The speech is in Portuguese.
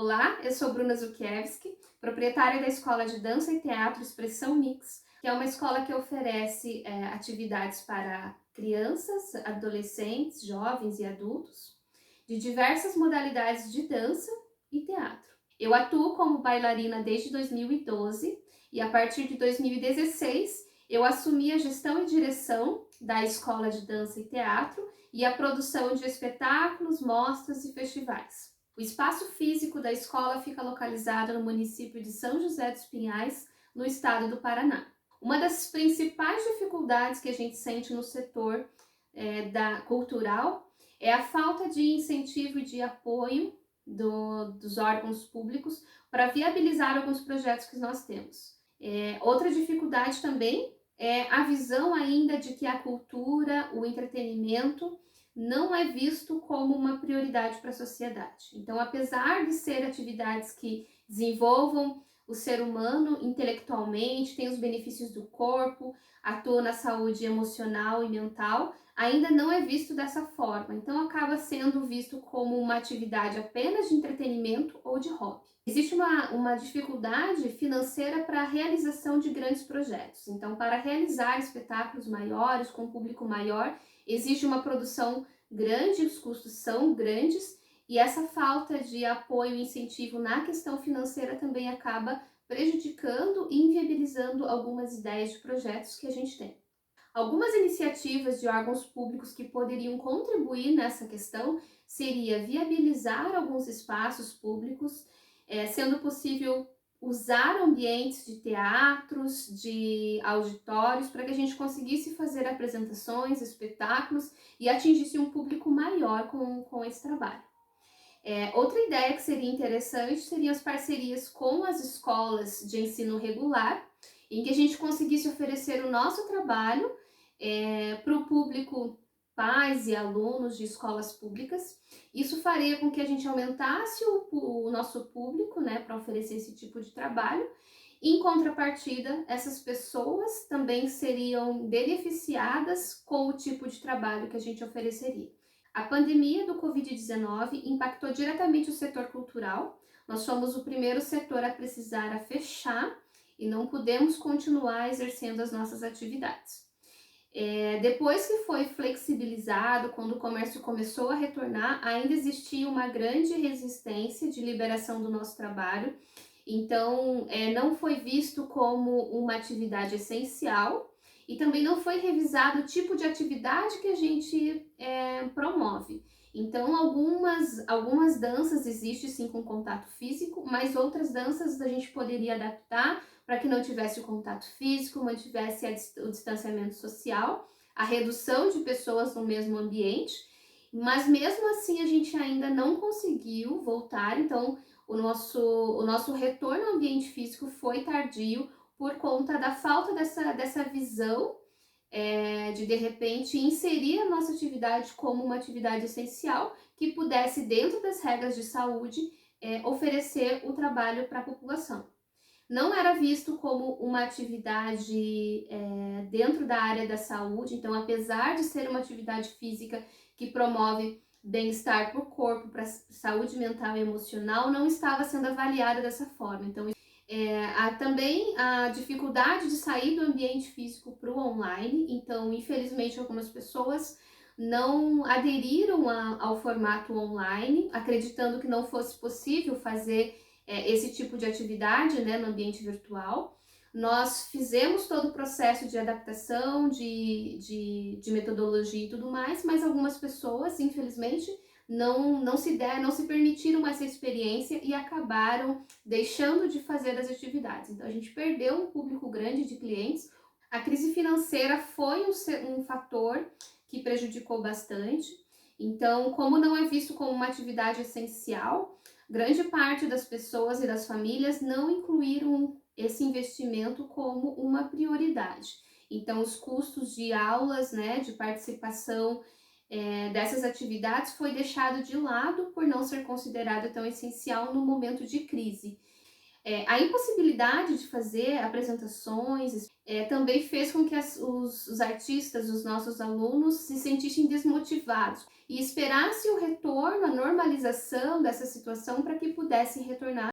Olá, eu sou Bruna Zukiewski, proprietária da Escola de Dança e Teatro Expressão Mix, que é uma escola que oferece atividades para crianças, adolescentes, jovens e adultos, de diversas modalidades de dança e teatro. Eu atuo como bailarina desde 2012 e a partir de 2016 eu assumi a gestão e direção da Escola de Dança e Teatro e a produção de espetáculos, mostras e festivais. O espaço físico da escola fica localizado no município de São José dos Pinhais, no estado do Paraná. Uma das principais dificuldades que a gente sente no setor cultural é a falta de incentivo e de apoio dos órgãos públicos para viabilizar alguns projetos que nós temos. Outra dificuldade também é a visão ainda de que a cultura, o entretenimento, não é visto como uma prioridade para a sociedade. Então, apesar de ser atividades que desenvolvam o ser humano intelectualmente, tem os benefícios do corpo, atua na saúde emocional e mental, ainda não é visto dessa forma. Então, acaba sendo visto como uma atividade apenas de entretenimento ou de hobby. Existe uma dificuldade financeira para a realização de grandes projetos. Então, para realizar espetáculos maiores, com um público maior, exige uma produção grande, os custos são grandes, e essa falta de apoio e incentivo na questão financeira também acaba prejudicando e inviabilizando algumas ideias de projetos que a gente tem. Algumas iniciativas de órgãos públicos que poderiam contribuir nessa questão seria viabilizar alguns espaços públicos, sendo possível usar ambientes de teatros, de auditórios, para que a gente conseguisse fazer apresentações, espetáculos e atingisse um público maior com esse trabalho. Outra ideia que seria interessante seriam as parcerias com as escolas de ensino regular, em que a gente conseguisse oferecer o nosso trabalho para o público, pais e alunos de escolas públicas. Isso faria com que a gente aumentasse o nosso público, né, para oferecer esse tipo de trabalho. Em contrapartida, essas pessoas também seriam beneficiadas com o tipo de trabalho que a gente ofereceria. A pandemia do Covid-19 impactou diretamente o setor cultural. Nós fomos o primeiro setor a precisar fechar e não pudemos continuar exercendo as nossas atividades. Depois que foi flexibilizado, quando o comércio começou a retornar, ainda existia uma grande resistência de liberação do nosso trabalho. Então, não foi visto como uma atividade essencial e também não foi revisado o tipo de atividade que a gente promove. Então, algumas danças existem sim com contato físico, mas outras danças a gente poderia adaptar para que não tivesse o contato físico, mantivesse o distanciamento social, a redução de pessoas no mesmo ambiente, mas mesmo assim a gente ainda não conseguiu voltar. Então, o nosso retorno ao ambiente físico foi tardio por conta da falta dessa visão de repente inserir a nossa atividade como uma atividade essencial que pudesse, dentro das regras de saúde, oferecer o trabalho para a população. Não era visto como uma atividade dentro da área da saúde, então, apesar de ser uma atividade física que promove bem-estar para o corpo, para a saúde mental e emocional, não estava sendo avaliada dessa forma. Então, há também a dificuldade de sair do ambiente físico para o online. Então, infelizmente, algumas pessoas não aderiram ao formato online, acreditando que não fosse possível fazer esse tipo de atividade, né, no ambiente virtual. Nós fizemos todo o processo de adaptação, de metodologia e tudo mais, mas algumas pessoas, infelizmente, não se permitiram essa experiência e acabaram deixando de fazer as atividades. Então, a gente perdeu um público grande de clientes. A crise financeira foi um fator que prejudicou bastante. Então, como não é visto como uma atividade essencial, grande parte das pessoas e das famílias não incluíram esse investimento como uma prioridade. Então, os custos de aulas, né, de participação dessas atividades foi deixado de lado por não ser considerado tão essencial no momento de crise. A impossibilidade de fazer apresentações também fez com que os artistas, os nossos alunos, se sentissem desmotivados e esperassem o retorno, a normalização dessa situação para que pudessem retornar